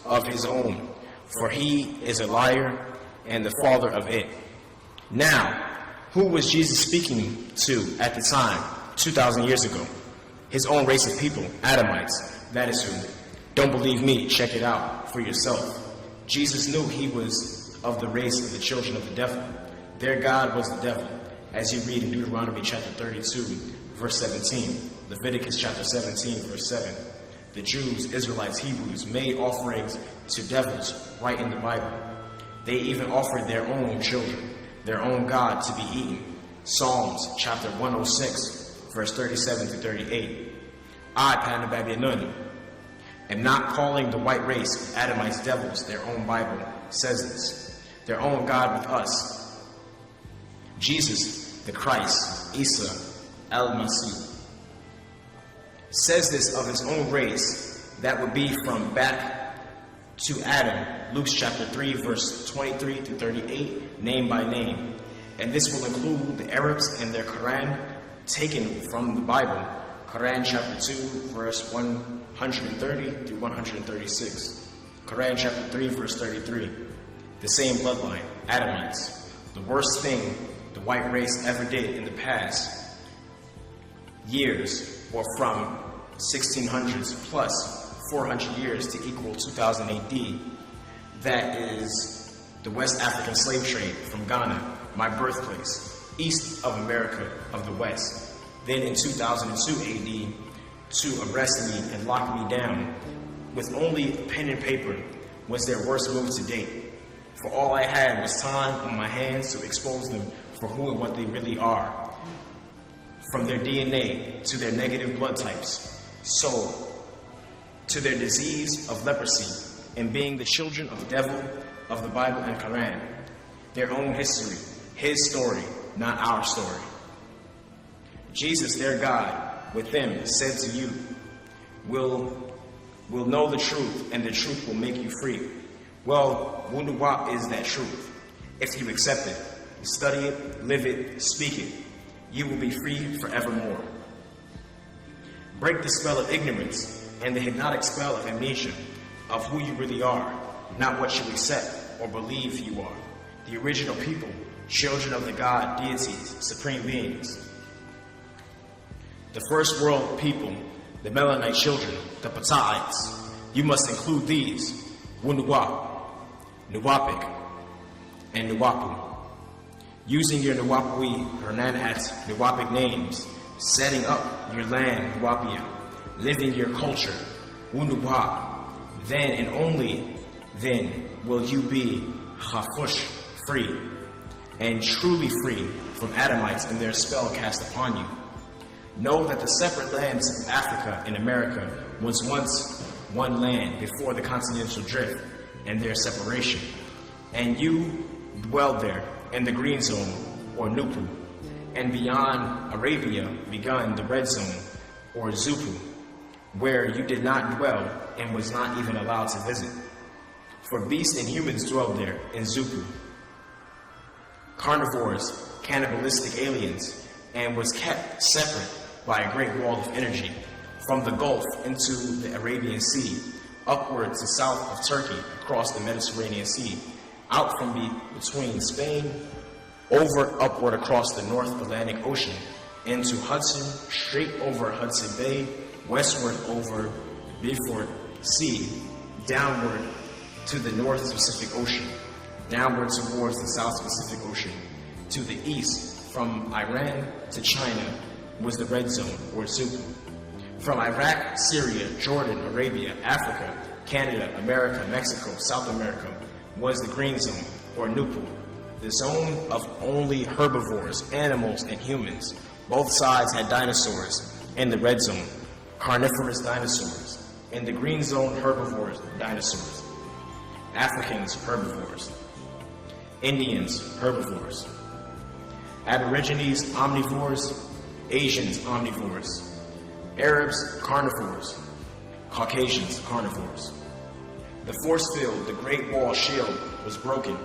of his own, for he is a liar and the father of it. Now, who was Jesus speaking to at the time, 2,000 years ago? His own race of people, Adamites. That is who. Don't believe me, check it out for yourself. Jesus knew he was of the race of the children of the devil. Their God was the devil, as you read in Deuteronomy chapter 32, verse 17, Leviticus chapter 17, verse 7. The Jews, Israelites, Hebrews made offerings to devils right in the Bible. They even offered their own children, their own God, to be eaten. Psalms chapter 106, verse 37 to 38. I, Panababyanun, am not calling the white race Adamites devils. Their own Bible says this. Their own God with us. Jesus, the Christ, Isa, al-Masih, says this of his own race that would be from back to Adam. Luke chapter 3, verse 23 to 38, name by name. And this will include the Arabs and their Quran taken from the Bible. Quran chapter 2, verse 130 to 136. Quran chapter 3, verse 33. The same bloodline, Adamites. The worst thing the white race ever did in the past years, or from 1600s plus 400 years to equal 2000 AD. That is the West African slave trade from Ghana, my birthplace, east of America of the West. Then in 2002 AD, to arrest me and lock me down with only pen and paper was their worst move to date. For all I had was time on my hands to expose them for who and what they really are, from their DNA to their negative blood types, so to their disease of leprosy, and being the children of the devil of the Bible and Quran. Their own history, his story, not our story. Jesus, their God, with them said to you, will know the truth, and the truth will make you free. Well, wu-nuwaupu is that truth. If you accept it, study it, live it, speak it, you will be free forevermore. Break the spell of ignorance and the hypnotic spell of amnesia of who you really are, not what you accept or believe you are. The original people, children of the God, deities, supreme beings. The first world people, the Melanite children, the Pataites. You must include these: wu-nuwaupu, nuwaupic, and nuwaupu. Using your nuwaupu Hernanat nuwaupic names, setting up your land, nuwapia, living your culture, wu-nuwaupu, then and only then will you be hafush, free, and truly free from Adamites and their spell cast upon you. Know that the separate lands of Africa and America was once one land before the continental drift and their separation, and you dwelled there in the green zone, or Nupu, and beyond Arabia begun the red zone, or Zupu. where you did not dwell and was not even allowed to visit. For beasts and humans dwelled there in Zupu, carnivores, cannibalistic aliens, and was kept separate by a great wall of energy from the Gulf into the Arabian Sea, upward to south of Turkey, across the Mediterranean Sea, out from between Spain, upward across the North Atlantic Ocean, into Hudson, straight over Hudson Bay, westward over the Beaufort Sea, downward to the North Pacific Ocean, downward towards the South Pacific Ocean. To the east, from Iran to China, was the Red Zone, or Zupu. From Iraq, Syria, Jordan, Arabia, Africa, Canada, America, Mexico, South America, was the Green Zone, or Nupu, the zone of only herbivores, animals, and humans. Both sides had dinosaurs. In the Red Zone, carnivorous dinosaurs. In the Green Zone, herbivores, dinosaurs. Africans, herbivores. Indians, herbivores. Aborigines, omnivores. Asians, omnivores. Arabs, carnivores. Caucasians, carnivores. The force field, the Great Wall shield, was broken,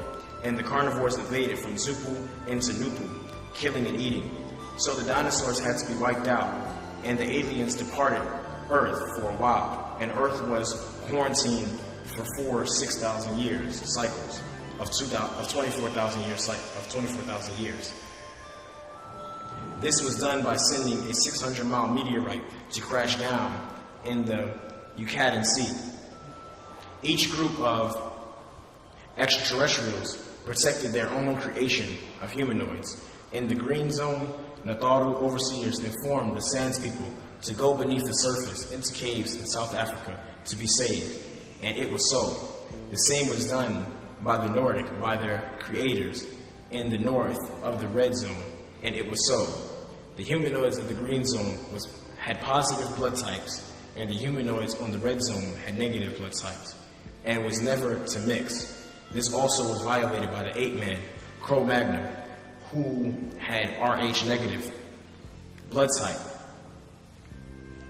and the carnivores invaded from Zupu into Nupu, killing and eating. So the dinosaurs had to be wiped out, and the aliens departed Earth for a while, and Earth was quarantined for 6,000 years, cycles of 24,000 years, of 24,000 years. This was done by sending a 600-mile meteorite to crash down in the Yucatan Sea. Each group of extraterrestrials protected their own creation of humanoids. In the Green Zone, Natharu overseers informed the Sands people to go beneath the surface into caves in South Africa to be saved, and it was so. The same was done by the Nordic, by their creators, in the north of the Red Zone, and it was so. The humanoids of the Green Zone had positive blood types, and the humanoids on the Red Zone had negative blood types, and was never to mix. This also was violated by the ape-man, Cro-Magnon, who had Rh negative blood type.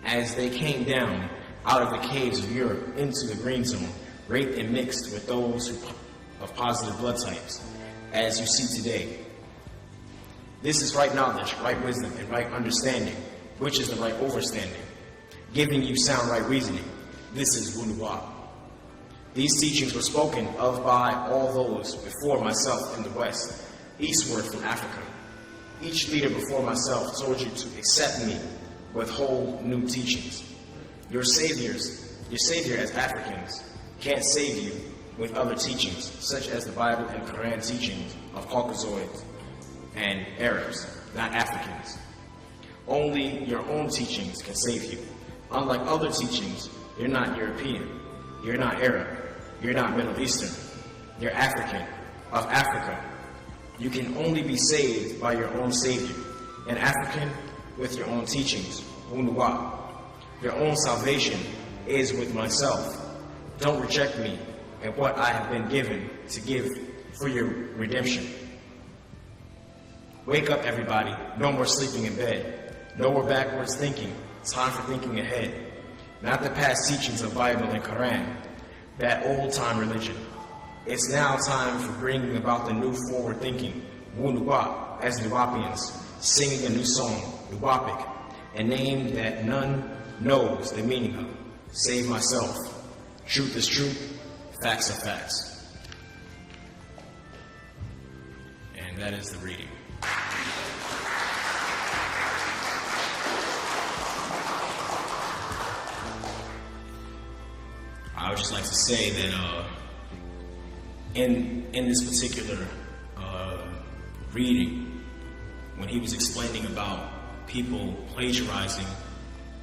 As they came down out of the caves of Europe into the Green Zone, raped and mixed with those of positive blood types, as you see today. This is right knowledge, right wisdom, and right understanding, which is the right overstanding, giving you sound right reasoning. This is wu-nuwaupu. These teachings were spoken of by all those before myself in the West, eastward from Africa. Each leader before myself told you to accept me with whole new teachings. Your savior as Africans can't save you with other teachings, such as the Bible and Quran teachings of Caucasoids and Arabs, not Africans. Only your own teachings can save you. Unlike other teachings, you're not European, you're not Arab, you're not Middle Eastern, you're African, of Africa. You can only be saved by your own Savior, an African with your own teachings, wu-nuwaupu. Your own salvation is with myself. Don't reject me and what I have been given to give for your redemption. Wake up, everybody. No more sleeping in bed. No more backwards thinking. Time for thinking ahead. Not the past teachings of Bible and Quran, that old-time religion. It's now time for bringing about the new forward thinking, wu-nuwaupu, as Nuwaupians, singing a new song, nuwaupic, a name that none knows the meaning of. Save myself. Truth is truth, facts are facts. And that is the reading. I would just like to say that in this particular reading, when he was explaining about people plagiarizing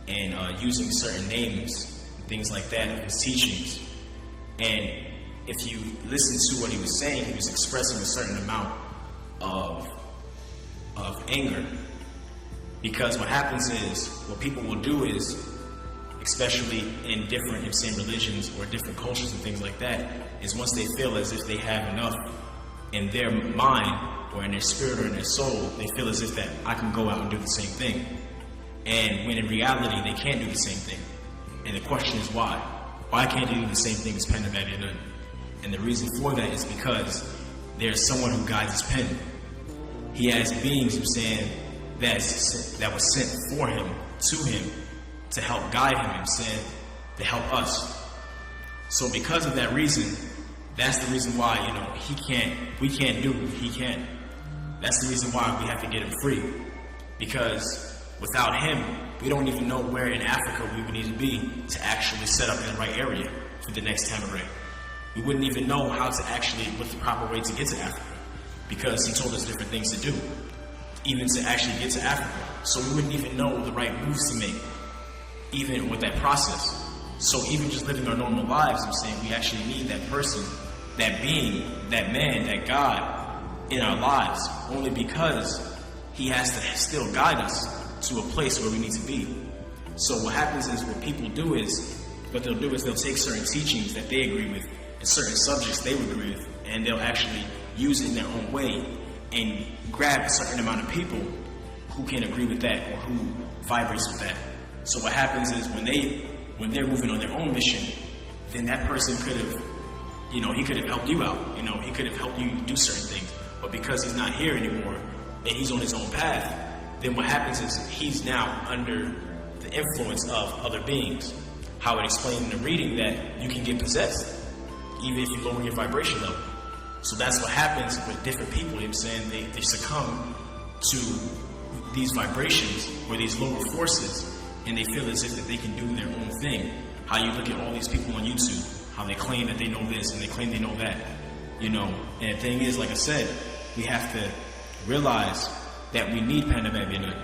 and using certain names, things like that of his teachings, and if you listen to what he was saying, he was expressing a certain amount of anger, because what happens is, what people will do is, especially in different same religions or different cultures and things like that, is once they feel as if they have enough in their mind or in their spirit or in their soul, they feel as if that I can go out and do the same thing. And when in reality, they can't do the same thing. And the question is why? Why can't they do the same thing as pen and Babylon? And the reason for that is because there's someone who guides his pen. He has beings who saying that was sent for him, to him, to help guide him, and saying to help us. So because of that reason, that's the reason why, we can't do what he can. That's the reason why we have to get him free. Because without him, we don't even know where in Africa we would need to be to actually set up in the right area for the next Tamaray. We wouldn't even know how to actually, what the proper way to get to Africa. Because he told us different things to do, even to actually get to Africa. So we wouldn't even know the right moves to make, even with that process. So even just living our normal lives, I'm saying we actually need that person, that being, that man, that God in our lives, only because he has to still guide us to a place where we need to be. So what happens is, what they'll do is they'll take certain teachings that they agree with and certain subjects they would agree with, and they'll actually use it in their own way and grab a certain amount of people who can agree with that or who vibrates with that. So what happens is when they're moving on their own mission, then that person could have, he could have helped you out. He could have helped you do certain things. But because he's not here anymore and he's on his own path, then what happens is he's now under the influence of other beings. How it explained in the reading that you can get possessed, even if you lower your vibration level. So that's what happens with different people. I'm saying they succumb to these vibrations or these lower forces, and they feel as if that they can do their own thing. How you look at all these people on YouTube, how they claim that they know this and they claim they know that, And the thing is, like I said, we have to realize that we need Panda Babylon.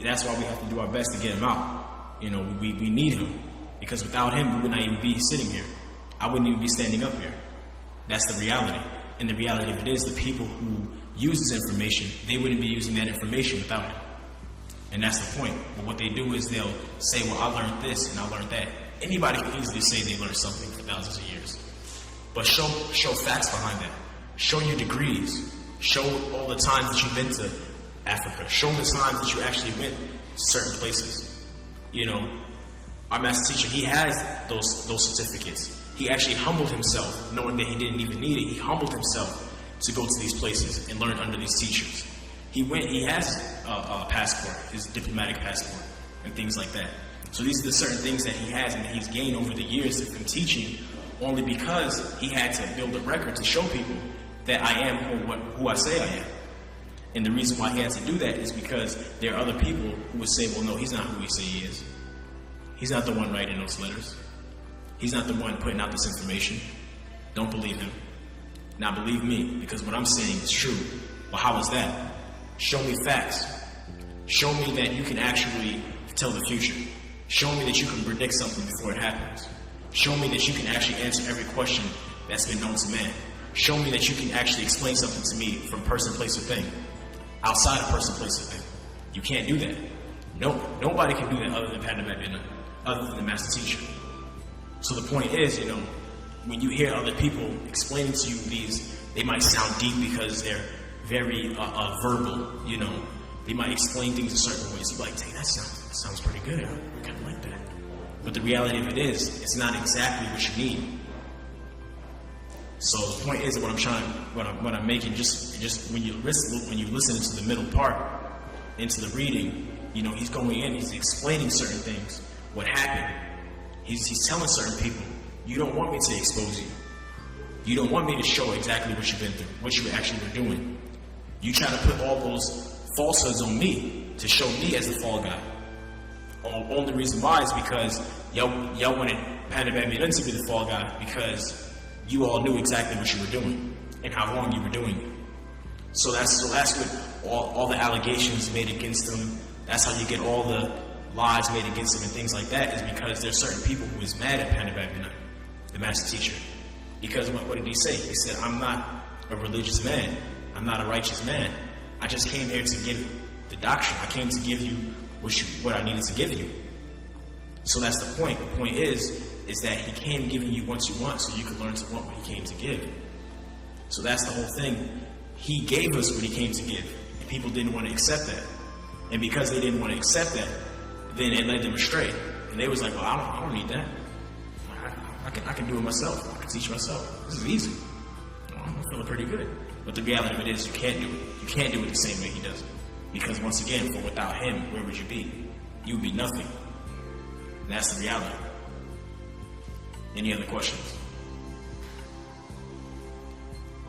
That's why we have to do our best to get him out. We need him, because without him, we would not even be sitting here. I wouldn't even be standing up here. That's the reality. And the reality of it is, the people who use this information, they wouldn't be using that information without him. And that's the point. But what they do is they'll say, well, I learned this and I learned that. Anybody can easily say they learned something for thousands of years. But show facts behind that. Show your degrees. Show all the times that you've been to Africa. Show the times that you actually went to certain places. Our master teacher, he has those certificates. He actually humbled himself, knowing that he didn't even need it. He humbled himself to go to these places and learn under these teachers. He has a passport, his diplomatic passport, and things like that. So these are the certain things that he has and that he's gained over the years of him teaching, only because he had to build a record to show people that I am who I say I am. And the reason why he has to do that is because there are other people who would say, well, no, he's not who he say he is. He's not the one writing those letters. He's not the one putting out this information. Don't believe him. Now believe me, because what I'm saying is true. Well, how is that? Show me facts. Show me that you can actually tell the future. Show me that you can predict something before it happens. Show me that you can actually answer every question that's been known to man. Show me that you can actually explain something to me from person, place, or thing. Outside of person, place, or thing. You can't do that. Nobody can do that other than Panda, other than the master teacher. So the point is, when you hear other people explaining to you these, they might sound deep because they're very verbal, They might explain things in certain ways. You're like, dang, that sounds pretty good. I kind of like that. But the reality of it is, it's not exactly what you need. So the point is, what I'm making, just when you listen to the middle part, into the reading, he's going in, he's explaining certain things, what happened. He's telling certain people, you don't want me to expose you. You don't want me to show exactly what you've been through, what you actually were doing. You try to put all those falsehoods on me to show me as the fall guy. Only reason why is because y'all wanted Panda Babylon to be the fall guy because you all knew exactly what you were doing and how long you were doing it. So that's what all the allegations made against him. That's how you get all the lies made against him and things like that, is because there's certain people who is mad at Panda Babylon, the master teacher. Because what did he say? He said, I'm not a religious man. I'm not a righteous man. I just came here to give the doctrine. I came to give you what I needed to give you. So that's the point. The point is that he came giving you what you want so you could learn to want what he came to give. So that's the whole thing. He gave us what he came to give, and people didn't want to accept that. And because they didn't want to accept that, then it led them astray. And they was like, well, I don't need that. I can do it myself. I can teach myself. This is easy. I'm feeling pretty good. But the reality of it is you can't do it. You can't do it the same way he does it. Because once again, for without him, where would you be? You would be nothing. And that's the reality. Any other questions?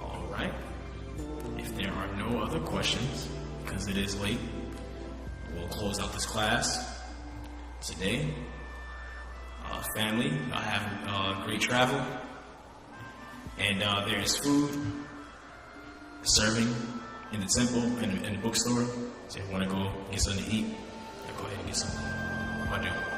All right. If there are no other questions, because it is late, we'll close out this class today. Family, y'all have great travel. And there is food serving in the temple and in the bookstore. So if you want to go get something to eat, go ahead and get something. I do.